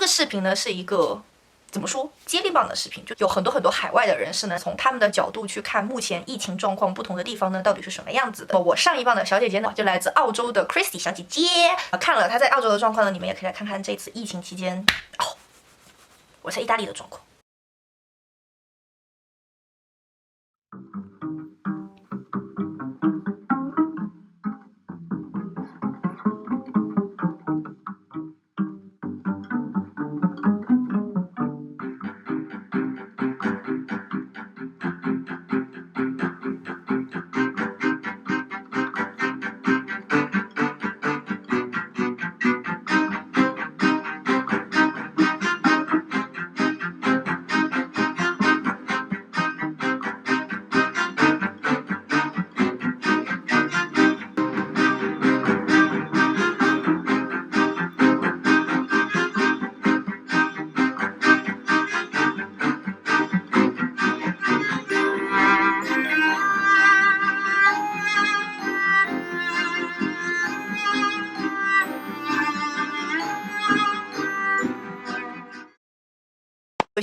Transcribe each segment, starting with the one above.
视频呢是一个怎么说接力棒的视频，就有很多海外的人士呢，从他们的角度去看目前疫情状况不同的地方呢到底是什么样子的。我上一棒的小姐姐呢就来自澳洲的 Christy 小姐姐，看了她在澳洲的状况呢，你们也可以来看看这次疫情期间我在意大利的状况。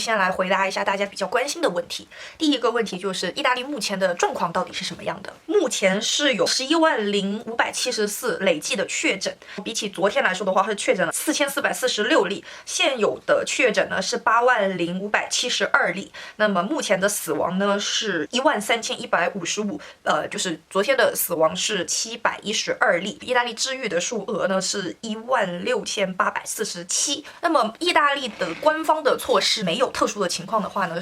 先来回答一下大家比较关心的问题。第一个问题就是意大利目前的状况到底是什么样的？目前是有110574累计的确诊，比起昨天来说的话是确诊了4446例，现有的确诊呢是80572例。那么目前的死亡呢是13155，就是昨天的死亡是712例。意大利治愈的数额呢是16847。那么意大利的官方的措施没有特殊的情况的话呢，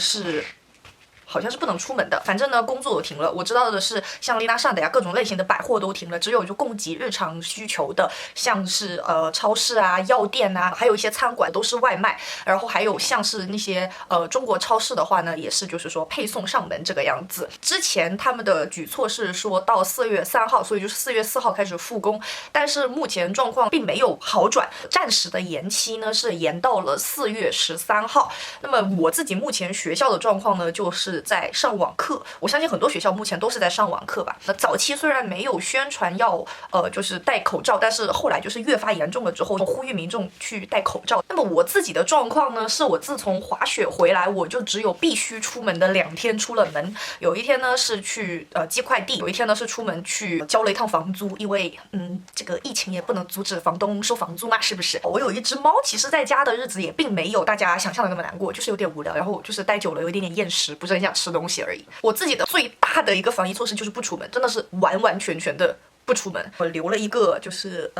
好像是不能出门的。反正呢，工作都停了。我知道的是，像丽娜上的呀，各种类型的百货都停了，只有就供给日常需求的，像是超市啊、药店啊，还有一些餐馆都是外卖。然后还有像是那些中国超市的话呢，也是就是说配送上门这个样子。之前他们的举措是说到4月3号，所以就是4月4号开始复工，但是目前状况并没有好转，暂时的延期呢是延到了4月13号。那么我自己目前学校的状况呢，就是在上网课，我相信很多学校目前都是在上网课吧。那早期虽然没有宣传要就是戴口罩，但是后来就是越发严重了之后，呼吁民众去戴口罩。那么我自己的状况呢，是我自从滑雪回来，我就只有必须出门的2天出了门。有一天呢是去寄快递，有一天呢是出门去交了一趟房租，因为这个疫情也不能阻止房东收房租嘛，是不是？我有一只猫，其实在家的日子也并没有大家想象的那么难过，就是有点无聊，然后就是待久了有一点点厌食，不是很想吃东西而已。我自己的最大的一个防疫措施就是不出门，真的是完全的不出门。我留了一个就是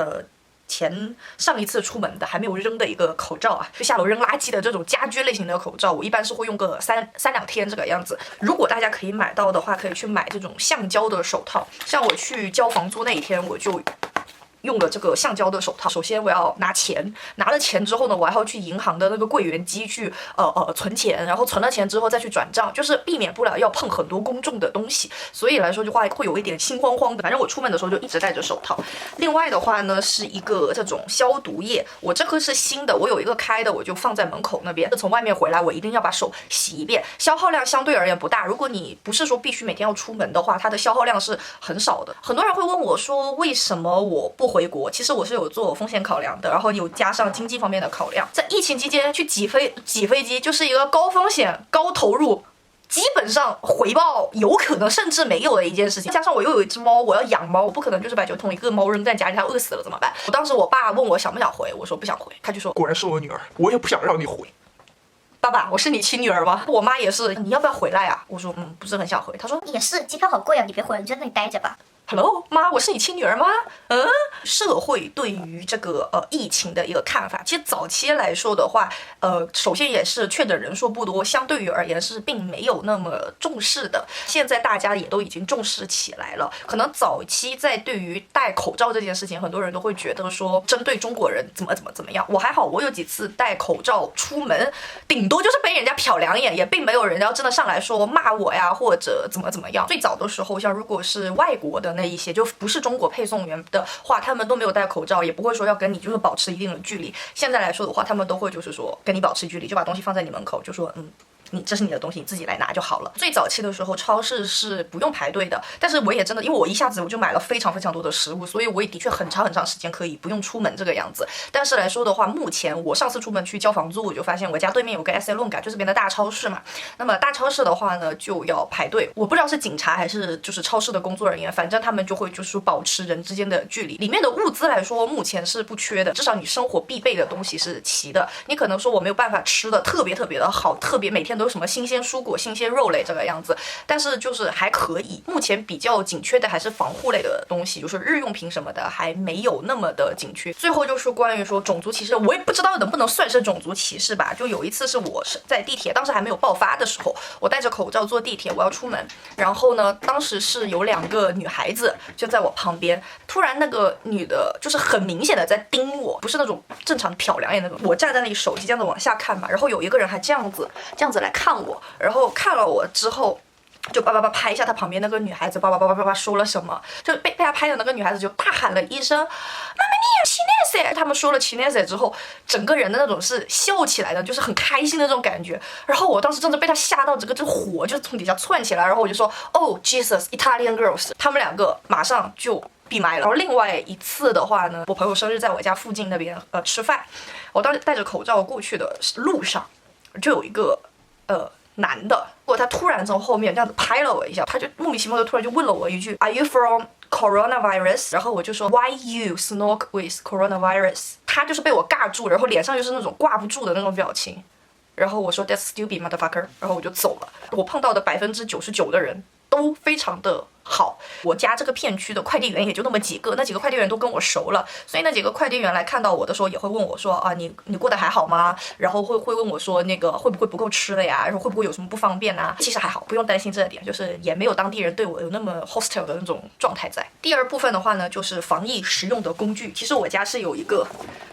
上一次出门的还没有扔的一个口罩啊，就下楼扔垃圾的这种家居类型的口罩，我一般是会用个3、2天这个样子。如果大家可以买到的话，可以去买这种橡胶的手套。像我去交房租那一天，我就用了这个橡胶的手套。首先我要拿钱，拿了钱之后呢，我还要去银行的那个柜员机去存钱，然后存了钱之后再去转账，就是避免不了要碰很多公众的东西，所以来说的话会有一点心慌慌的。反正我出门的时候就一直戴着手套。另外的话呢，是一个这种消毒液，我这颗是新的，我有一个开的，我就放在门口那边。从外面回来，我一定要把手洗一遍，消耗量相对而言不大。如果你不是说必须每天要出门的话，它的消耗量是很少的。很多人会问我说，为什么我不回国？其实我是有做风险考量的，然后有加上经济方面的考量。在疫情期间去挤飞机，就是一个高风险高投入，基本上回报有可能甚至没有的一件事情。加上我又有一只猫，我要养猫，我不可能就是把同一个猫扔在家里，它饿死了怎么办？当时我爸问我想不想回，我说不想回，他就说果然是我女儿，我也不想让你回。爸爸，我是你亲女儿吗？我妈也是，你要不要回来啊？我说不是很想回。他说也是，机票好贵啊，你别回了，你就在那里待着吧。Hello， 妈，我是你亲女儿吗？社会对于这个疫情的一个看法，其实早期来说的话，首先也是确诊人数不多，相对于而言是并没有那么重视的。现在大家也都已经重视起来了。可能早期在对于戴口罩这件事情，很多人都会觉得说针对中国人怎么样。我还好，我有几次戴口罩出门，顶多就是被人家瞟2眼，也并没有人家真的上来说骂我呀，或者怎么样。最早的时候，像如果是外国的那一些就不是中国配送员的话，他们都没有戴口罩，也不会说要跟你就是保持一定的距离。现在来说的话，他们都会就是说跟你保持距离，就把东西放在你门口，就说这是你的东西，你自己来拿就好了。最早期的时候，超市是不用排队的，但是我也真的，因为我一下子我就买了非常非常多的食物，所以我也的确很长很长时间可以不用出门这个样子。但是来说的话，目前我上次出门去交房租，我就发现我家对面有个 Esselunga，就这边的大超市嘛。那么大超市的话呢，就要排队。我不知道是警察还是就是超市的工作人员，反正他们就会就是保持人之间的距离。里面的物资来说，目前是不缺的，至少你生活必备的东西是齐的。你可能说我没有办法吃的特别特别的好，特别每天都有什么新鲜蔬果、新鲜肉类这个样子，但是就是还可以。目前比较紧缺的还是防护类的东西，就是日用品什么的还没有那么的紧缺。最后就是关于说种族歧视，我也不知道能不能算是种族歧视吧。就有一次是我是在地铁，当时还没有爆发的时候，我戴着口罩坐地铁，我要出门，然后呢，当时是有2个女孩子就在我旁边，突然那个女的就是很明显的在盯我，不是那种正常瞟两眼那种，我站在那里手机这样子往下看嘛，然后有一个人还这样子来看我，然后看了我之后就叭叭叭拍一下他旁边那个女孩子，叭叭叭叭叭叭说了什么，就被他拍的那个女孩子就大喊了一声妈妈你有 Chinese， 他们说了 Chinese 之后，整个人的那种是笑起来的，就是很开心的那种感觉。然后我当时真的被他吓到，整个这火就从底下窜起来，然后我就说Oh Jesus Italian girls， 他们2个马上就闭麦了。然后另外一次的话呢，我朋友生日在我家附近那边吃饭，我当时戴着口罩过去的路上，就有一个男的，他突然从后面这样子拍了我一下，他就莫名其妙的突然就问了我一句 Are you from coronavirus？ 然后我就说 Why you smoke with coronavirus？ 他就是被我尬住，然后脸上就是那种挂不住的那种表情，然后我说 That's stupid motherfucker， 然后我就走了。我碰到的99%的人都非常的好，我家这个片区的快递员也就那么几个，那几个快递员都跟我熟了，所以那几个快递员来看到我的时候也会问我说啊，你过得还好吗？然后会问我说那个会不会不够吃了呀？然后会不会有什么不方便啊？其实还好，不用担心这点，就是也没有当地人对我有那么 hostile 的那种状态在。第二部分的话呢，就是防疫实用的工具。其实我家是有一个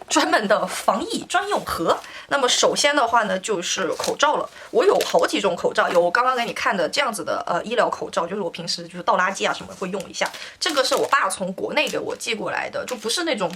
专门的防疫专用盒。那么首先的话呢，就是口罩了。我有好几种口罩，有我刚刚给你看的这样子的医疗口罩，就是我平时就是倒垃圾啊什么会用一下。这个是我爸从国内给我寄过来的，就不是那种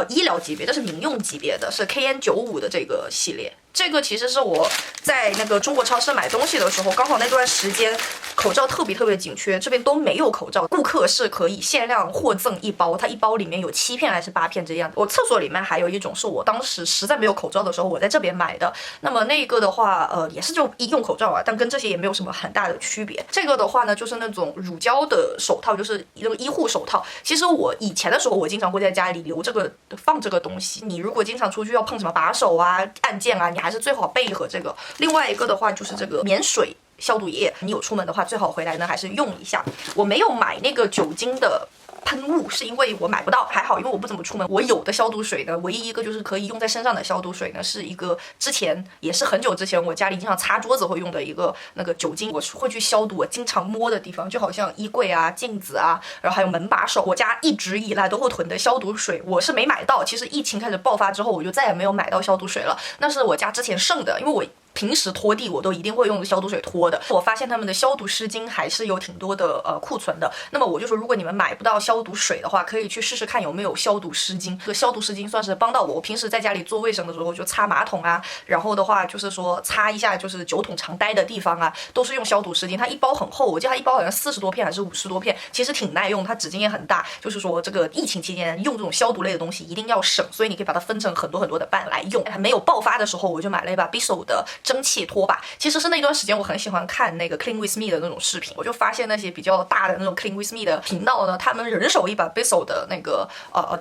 医疗级别，这是民用级别的，是 KN95的这个系列。这个其实是我在那个中国超市买东西的时候，刚好那段时间口罩特别紧缺，这边都没有口罩，顾客是可以限量获赠1包，它1包里面有7片还是8片这样。我厕所里面还有一种是我当时实在没有口罩的时候我在这边买的，那么那个的话也是就医用口罩啊，但跟这些也没有什么很大的区别。这个的话呢，就是那种乳胶的手套，就是那个医护手套。其实我以前的时候我经常会在家里留这个放这个东西，你如果经常出去要碰什么把手啊按键啊，你还是最好备一盒这个。另外一个的话就是这个免水消毒液，你有出门的话最好回来呢还是用一下。我没有买那个酒精的喷雾，是因为我买不到，还好因为我不怎么出门。我有的消毒水呢，唯一一个就是可以用在身上的消毒水呢，是一个之前也是很久之前我家里经常擦桌子会用的一个那个酒精，我会去消毒我经常摸的地方，就好像衣柜啊、镜子啊，然后还有门把手。我家一直以来都会囤的消毒水，我是没买到。其实疫情开始爆发之后，我就再也没有买到消毒水了，那是我家之前剩的，因为我平时拖地我都一定会用消毒水拖的。我发现他们的消毒湿巾还是有挺多的库存的。那么我就说，如果你们买不到消毒水的话，可以去试试看有没有消毒湿巾。这个消毒湿巾算是帮到我。我平时在家里做卫生的时候就擦马桶啊，然后的话就是说擦一下就是酒桶常待的地方啊，都是用消毒湿巾。它一包很厚，我记得它一包好像40多片还是50多片，其实挺耐用，它纸巾也很大。就是说这个疫情期间用这种消毒类的东西一定要省，所以你可以把它分成很多的瓣来用。还没有爆发的时候，我就买了一把 Bissell 的蒸汽拖把。其实是那段时间我很喜欢看那个 Clean With Me 的那种视频，我就发现那些比较大的那种 Clean With Me 的频道呢，他们人手一把 Bissell 的那个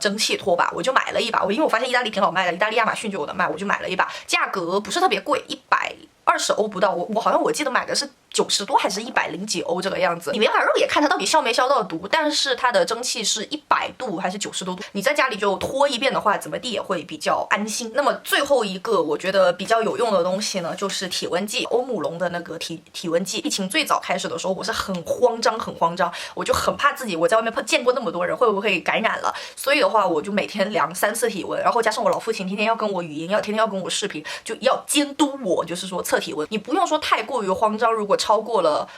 蒸汽拖把，我就买了一把。因为我发现意大利挺好卖的，意大利亚马逊就有的卖，我就买了一把，价格不是特别贵，120欧不到。我好像我记得买的是90多还是100几欧这个样子。你没法肉眼看它到底消没消到毒，但是它的蒸汽是100度还是90多度，你在家里就拖一遍的话，怎么地也会比较安心。那么最后一个我觉得比较有用的东西呢，就是体温计，欧姆龙的那个体温计。疫情最早开始的时候，我是很慌张，我就很怕自己我在外面见过那么多人会不会感染了，所以的话我就每天量3次体温，然后加上我老父亲天天要跟我语音，天天要跟我视频，就要监督我，就是说测体温。你不用说太过于慌张，如果超过了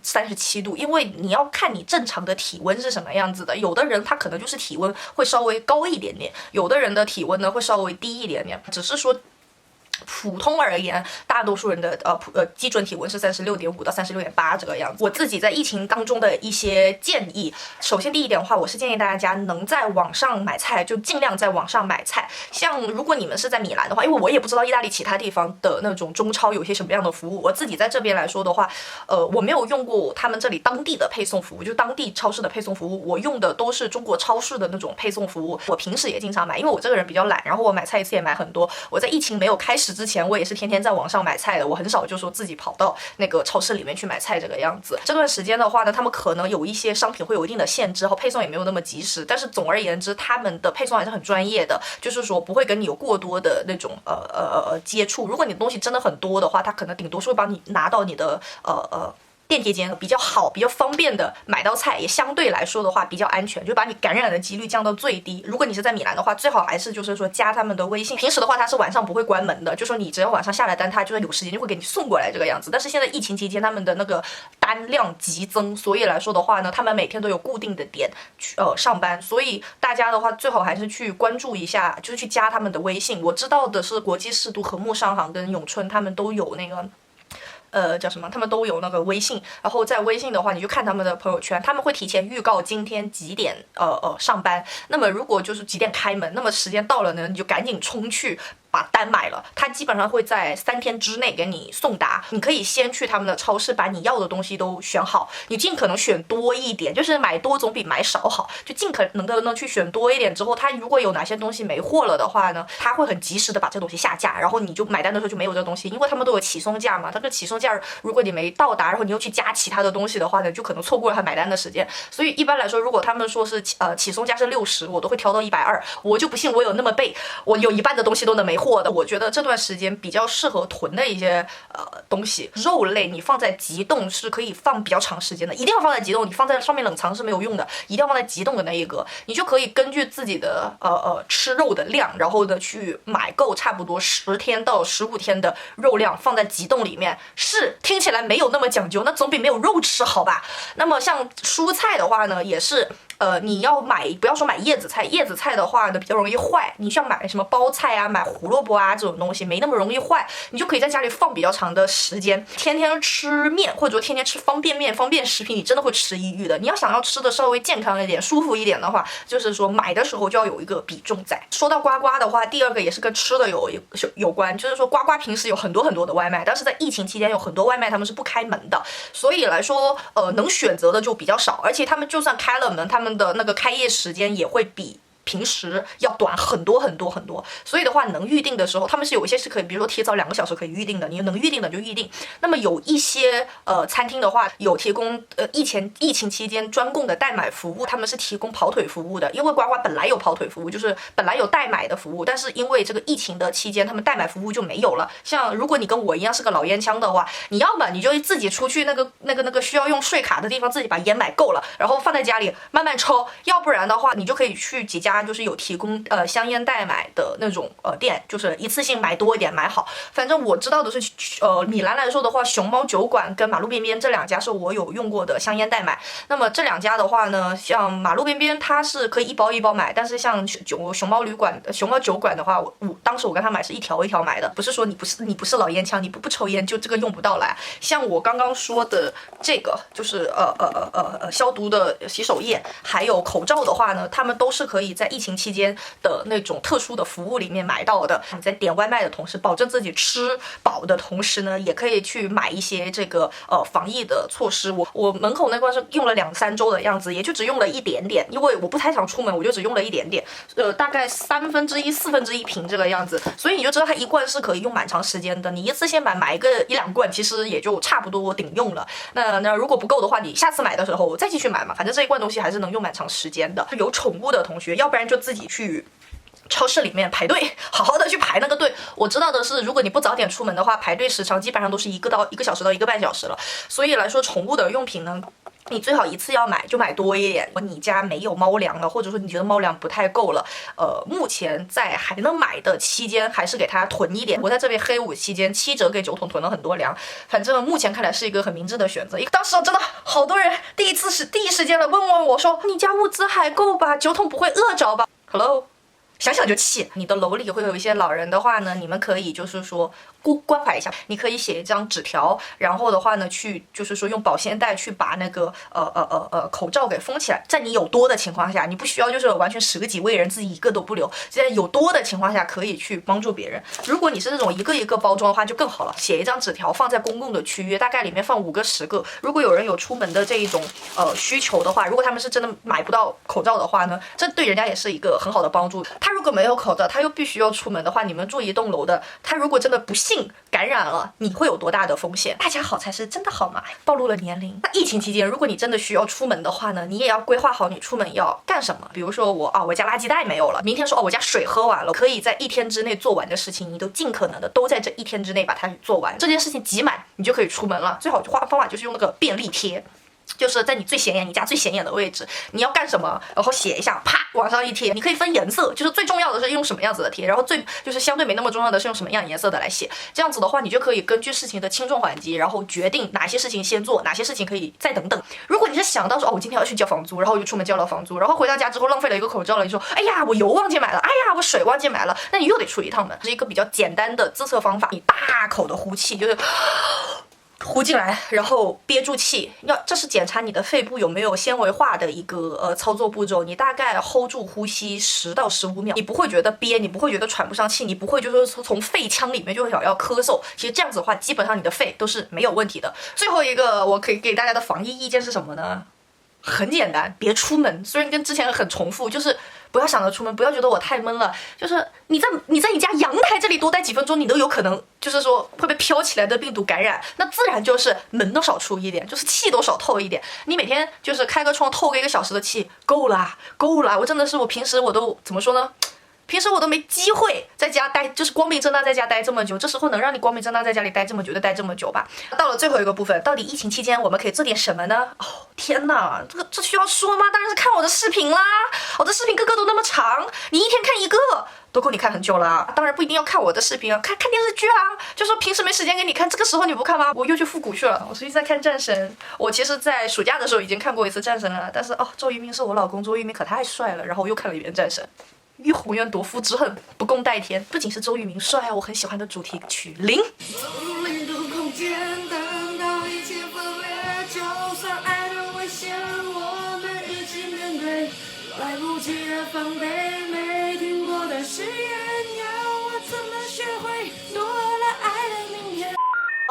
37度，因为你要看你正常的体温是什么样子的。有的人他可能就是体温会稍微高一点点，有的人的体温呢会稍微低一点点，只是说普通而言，大多数人的基准体温是36.5到36.8这个样子。我自己在疫情当中的一些建议，首先第一点的话，我是建议大家能在网上买菜就尽量在网上买菜。像如果你们是在米兰的话，因为我也不知道意大利其他地方的那种中超有些什么样的服务，我自己在这边来说的话，我没有用过他们这里当地的配送服务，就当地超市的配送服务，我用的都是中国超市的那种配送服务。我平时也经常买，因为我这个人比较懒，然后我买菜一次也买很多。我在疫情没有开始之前，我也是天天在网上买菜的，我很少就说自己跑到那个超市里面去买菜这个样子。这段时间的话呢，他们可能有一些商品会有一定的限制，然后配送也没有那么及时，但是总而言之，他们的配送还是很专业的，就是说不会跟你有过多的那种接触。如果你的东西真的很多的话，他可能顶多是会帮你拿到你的电梯间比较好、比较方便的买到菜，也相对来说的话比较安全，就把你感染的几率降到最低。如果你是在米兰的话，最好还是就是说加他们的微信。平时的话，他是晚上不会关门的，就说你只要晚上下了单，他就是有时间就会给你送过来这个样子。但是现在疫情期间，他们的那个单量激增，所以来说的话呢，他们每天都有固定的点去上班，所以大家的话最好还是去关注一下，就是去加他们的微信。我知道的是国际视都、和睦商行跟永春他们都有那个。叫什么？他们都有那个微信，然后在微信的话，你就看他们的朋友圈，他们会提前预告今天几点上班。那么如果就是几点开门，那么时间到了呢，你就赶紧冲去把单买了，他基本上会在3天之内给你送达。你可以先去他们的超市把你要的东西都选好，你尽可能选多一点，就是买多总比买少好，就尽可能的呢去选多一点之后，他如果有哪些东西没货了的话呢，他会很及时的把这个东西下架，然后你就买单的时候就没有这个东西，因为他们都有起送价嘛，他这个起送价如果你没到达，然后你又去加其他的东西的话呢，就可能错过了他买单的时间。所以一般来说，如果他们说是起送价是60，我都会调到120，我就不信我有那么背，我有一半的东西都能没货的。我觉得这段时间比较适合囤的一些东西，肉类你放在急冻是可以放比较长时间的，一定要放在急冻，你放在上面冷藏是没有用的，一定要放在急冻的那一格，你就可以根据自己的吃肉的量，然后呢去买够差不多10天到15天的肉量放在急冻里面。是听起来没有那么讲究，那总比没有肉吃好吧？那么像蔬菜的话呢，也是你要买，不要说买叶子菜，叶子菜的话呢比较容易坏。你像买什么包菜啊、买胡萝卜啊这种东西，没那么容易坏，你就可以在家里放比较长的时间。天天吃面或者说天天吃方便面、方便食品，你真的会吃抑郁的。你要想要吃的稍微健康一点、舒服一点的话，就是说买的时候就要有一个比重在。说到呱呱的话，第二个也是跟吃的有关，就是说呱呱平时有很多很多的外卖，但是在疫情期间有很多外卖他们是不开门的，所以来说能选择的就比较少，而且他们就算开了门，他们的那个开业时间也会比平时要短很多很多很多，所以的话能预定的时候，他们是有一些是可以，比如说提早2个小时可以预定的，你能预定的就预定。那么有一些餐厅的话，有提供疫情期间专供的代买服务，他们是提供跑腿服务的。因为呱呱本来有跑腿服务，就是本来有代买的服务，但是因为这个疫情的期间，他们代买服务就没有了。像如果你跟我一样是个老烟枪的话，你要么你就自己出去那个需要用税卡的地方，自己把烟买够了，然后放在家里慢慢抽；要不然的话，你就可以去几家就是有提供香烟代买的那种店，就是一次性买多一点买好。反正我知道的是米兰来说的话，熊猫酒馆跟马路边边这2家是我有用过的香烟代买。那么这2家的话呢，像马路边边它是可以一包一包买，但是像熊猫酒馆的话，我当时我跟他买是一条一条买的，不是说你不是老烟枪，你不抽烟就这个用不到了。像我刚刚说的这个就是消毒的洗手液还有口罩的话呢，他们都是可以在疫情期间的那种特殊的服务里面买到的。你在点外卖的同时，保证自己吃饱的同时呢，也可以去买一些这个防疫的措施。我门口那罐是用了2-3周的样子，也就只用了一点点，因为我不太想出门，我就只用了一点点，大概1/3、1/4瓶这个样子。所以你就知道它一罐是可以用蛮长时间的。你一次性买个1-2罐，其实也就差不多顶用了。那如果不够的话，你下次买的时候再继续买嘛，反正这一罐东西还是能用蛮长时间的。有宠物的同学，要不然就自己去超市里面排队，好好的去排那个队。我知道的是，如果你不早点出门的话，排队时长基本上都是1个小时到1个半小时了。所以来说，宠物的用品呢，你最好一次要买就买多一点。你家没有猫粮了，或者说你觉得猫粮不太够了，目前在还能买的期间，还是给它囤一点。我在这边黑五期间7折给酒桶囤了很多粮，反正目前看来是一个很明智的选择。当时真的好多人第一时间来问我说，你家物资还够吧？酒桶不会饿着吧？ Hello，想想就气。你的楼里会有一些老人的话呢，你们可以就是说关怀一下，你可以写一张纸条，然后的话呢，去就是说用保鲜袋去把那个口罩给封起来。在你有多的情况下，你不需要就是完全舍己为人，自己一个都不留。在有多的情况下，可以去帮助别人。如果你是那种一个一个包装的话，就更好了。写一张纸条放在公共的区域，大概里面放5个10个。如果有人有出门的这一种需求的话，如果他们是真的买不到口罩的话呢，这对人家也是一个很好的帮助。他如果没有口罩，他又必须要出门的话，你们住一栋楼的，他如果真的不幸感染了，你会有多大的风险？大家好才是真的好嘛。暴露了年龄。那疫情期间，如果你真的需要出门的话呢，你也要规划好你出门要干什么。比如说我家垃圾袋没有了，明天说我家水喝完了，可以在1天之内做完的事情，你都尽可能的都在这1天之内把它做完。这件事情集满，你就可以出门了。最好的方法就是用那个便利贴。就是在你家最显眼的位置，你要干什么，然后写一下，啪往上一贴。你可以分颜色，就是最重要的是用什么样子的贴，然后就是相对没那么重要的是用什么样颜色的来写。这样子的话，你就可以根据事情的轻重缓急，然后决定哪些事情先做，哪些事情可以再等等。如果你是想到说我今天要去交房租，然后我就出门交了房租，然后回到家之后浪费了一个口罩了，你说哎呀我油忘记买了，哎呀我水忘记买了，那你又得出一趟门。是一个比较简单的自测方法，你大口的呼气，就是呼进来，然后憋住气，这是检查你的肺部有没有纤维化的一个操作步骤。你大概 hold 住呼吸10到15秒，你不会觉得憋，你不会觉得喘不上气，你不会就是从肺腔里面就想要咳嗽。其实这样子的话，基本上你的肺都是没有问题的。最后一个我可以给大家的防疫意见是什么呢？很简单，别出门。虽然跟之前很重复，就是不要想着出门，不要觉得我太闷了。就是你在你家阳台这里多待几分钟，你都有可能就是说会被飘起来的病毒感染。那自然就是门都少出一点，就是气都少透一点。你每天就是开个窗透个1个小时的气，够了。我真的是我平时我都怎么说呢？平时我都没机会在家待，就是光明正大在家待这么久。这时候能让你光明正大在家里待这么久，就待这么久吧。到了最后一个部分，到底疫情期间我们可以做点什么呢？天哪，这需要说吗？当然是看我的视频啦！我的视频个个都那么长，你1天看1个都够你看很久了。当然不一定要看我的视频啊，看电视剧啊。就说平时没时间给你看，这个时候你不看吗？我又去复古去了。我最近在看战神，我其实在暑假的时候已经看过一次战神了，但是周渝民是我老公，周渝民可太帅了，然后我又看了一遍战神。与宏愿夺夫之恨不共戴天，不仅是周渝民帅啊，我很喜欢的主题曲《零》。来不及的防备，没听过的誓言，要我怎么学会多了爱的明天。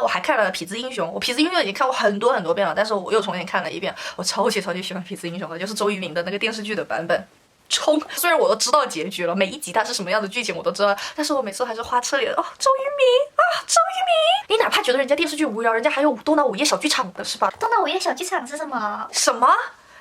我还看了《痞子英雄》，我《痞子英雄》已经看过很多遍了，但是我又重新看了一遍。我超级喜欢《痞子英雄》的，就是周渝民的那个电视剧的版本。虽然我都知道结局了，每一集它是什么样的剧情我都知道，但是我每次还是花痴脸周渝民，你哪怕觉得人家电视剧无聊，人家还有多拿午夜小剧场的是吧？多拿午夜小剧场是什么？什么？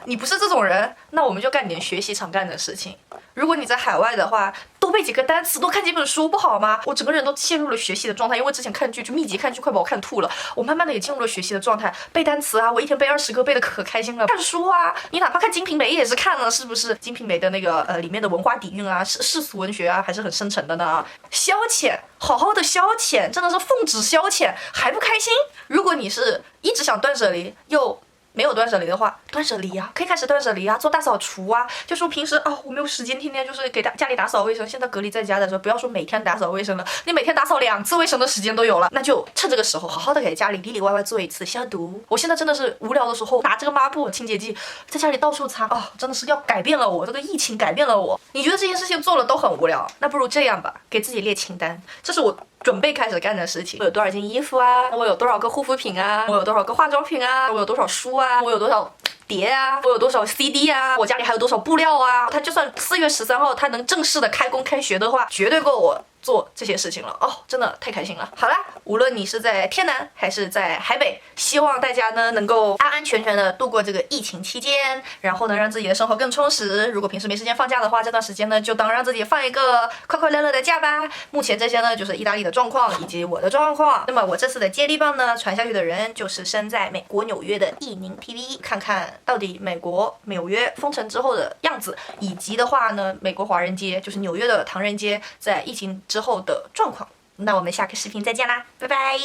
你不是这种人，那我们就干点学习常干的事情。如果你在海外的话，多背几个单词，多看几本书，不好吗？我整个人都陷入了学习的状态，因为之前看剧就密集看剧，快把我看吐了。我慢慢的也进入了学习的状态，背单词啊，我1天背20个，背的可开心了。看书啊，你哪怕看《金瓶梅》也是看了，是不是？《金瓶梅》的那个里面的文化底蕴啊，世俗文学啊，还是很深沉的呢。消遣，好好的消遣，真的是奉旨消遣，还不开心？如果你是一直想断舍离又没有断舍离的话，断舍离啊，可以开始断舍离啊，做大扫除啊。就说平时我没有时间天天就是给家里打扫卫生，现在隔离在家的时候，不要说每天打扫卫生了，你每天打扫2次卫生的时间都有了，那就趁这个时候好好的给家里里里外外做一次消毒。我现在真的是无聊的时候拿这个抹布清洁剂在家里到处擦，真的是要改变了我，这个疫情改变了我。你觉得这件事情做了都很无聊，那不如这样吧，给自己列清单，这是我准备开始干的事情。我有多少件衣服啊？我有多少个护肤品啊？我有多少个化妆品啊？我有多少书啊？我有多少碟啊？我有多少 CD 啊？我家里还有多少布料啊？它就算4月13号它能正式的开工开学的话，绝对够我做这些事情了。真的太开心了。好啦，无论你是在天南还是在海北，希望大家呢能够安安全全的度过这个疫情期间，然后呢让自己的生活更充实。如果平时没时间放假的话，这段时间呢就当让自己放一个快快乐乐的假吧。目前这些呢就是意大利的状况以及我的状况。那么我这次的接力棒呢传下去的人就是身在美国纽约的易宁 TV， 看看到底美国纽约封城之后的样子，以及的话呢美国华人街就是纽约的唐人街在疫情之后的状况。那我们下个视频再见啦，拜拜。